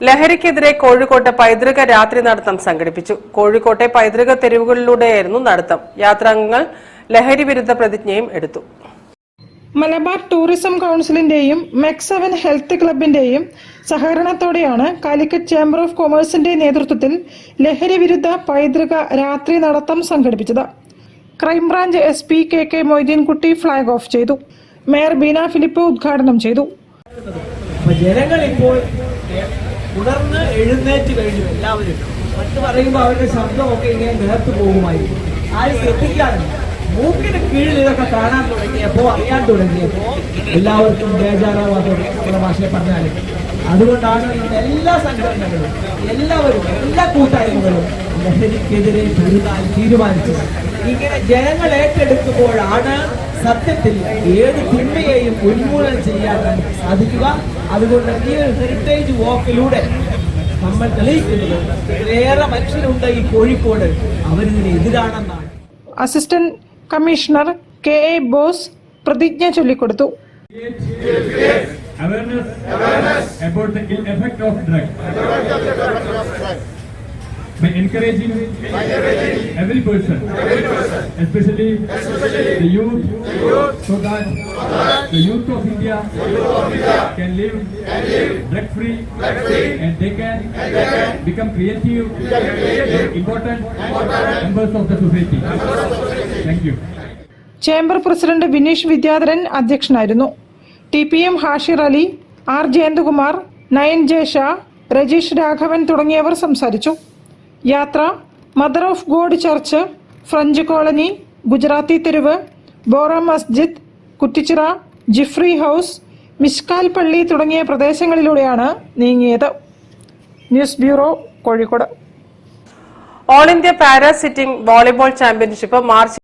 ലഹരിക്കെതിരെ കോഴിക്കോട്ടെ പൈതൃക രാത്രി നടത്തം സംഘടിപ്പിച്ചു. കോഴിക്കോട്ടെ പൈതൃക തെരുവുകളിലൂടെയായിരുന്നു നടത്തം. യാത്രാംഗങ്ങൾ ലഹരി വിരുദ്ധ പ്രതിജ്ഞയും എടുത്തു. മലബാർ ടൂറിസം കൗൺസിലിന്റെയും മെക്സ്7 ഹെൽത്ത് ക്ലബിന്റെയും സഹകരണത്തോടെയാണ് കാലിക്കറ്റ് ചേംബർ ഓഫ് കൊമേഴ്സിന്റെ നേതൃത്വത്തിൽ ലഹരി വിരുദ്ധ പൈതൃക രാത്രി നടത്തം സംഘടിപ്പിച്ചത്. Crime branch SP KK Moideenkutty flag off ചെയ്തു. മേയർ ബീന ഫിലിപ്പ് ഉദ്ഘാടനം ചെയ്തു. ജനങ്ങൾ ഇപ്പോൾ ഉണർന്ന് എഴുന്നേറ്റ് കഴിഞ്ഞു. എല്ലാവരും മറ്റ് പറയുമ്പോൾ അവരുടെ ശബ്ദമൊക്കെ ഇങ്ങനെ നേർത്തു പോകുമായിരുന്നു. ആരും ശ്രദ്ധിക്കാറില്ല. മൂക്കിന് കീഴിൽ ഇതൊക്കെ കാണാൻ തുടങ്ങിയപ്പോൾ, അറിയാൻ തുടങ്ങിയപ്പോൾ എല്ലാവർക്കും ബേജാറാവാത്ത ഭാഷയെ പറഞ്ഞാലും അതുകൊണ്ടാണ് ഇന്ന് എല്ലാ സംഘടനകളും എല്ലാവരും എല്ലാ കൂട്ടായ്മകളും ലഹരിക്കെതിരെ പൊരുതാൻ തീരുമാനിച്ചത്. ഇങ്ങനെ ജനങ്ങൾ ഏറ്റെടുക്കുമ്പോഴാണ് സത്യത്തിൽ ഏത് തിന്മയെയും ഉന്മൂലനം ചെയ്യാൻ സാധിക്കുക. അതുകൊണ്ട് ഈ ഒരു ഹെറിറ്റേജ് വാക്കിലൂടെ നമ്മൾ തെളിയിക്കുന്നത് ഏറെ മനുഷ്യരുണ്ട് ഈ കോഴിക്കോട്, അവരിതിന് എതിരാണെന്നാണ്. അസിസ്റ്റന്റ് കമ്മീഷണർ KA ബോസ് പ്രതിജ്ഞ ചൊല്ലിക്കൊടുത്തു. Awareness about the ill effect of drugs by encouraging every person, especially the youth, so that the youth of India can live drug-free and they can become creative and important members of the society. Thank you. Chamber president Vineesh Vidyadharan അധ്യക്ഷനായിരുന്നു. TPM Hashir Ali, R Jayanthakumar, Nayan Jesha, Rajeesh Raghavan തുടങ്ങിയവർ സംസാരിച്ചു. യാത്ര mother of God church, French colony, Gujarati തെരുവ്, Bohra Masjid, Kuttichira, Jifri house, Mishkal Palli തുടങ്ങിയ പ്രദേശങ്ങളിലൂടെയാണ് നീങ്ങിയത്. News bureau, Kozhikode. All India para sitting volleyball championship March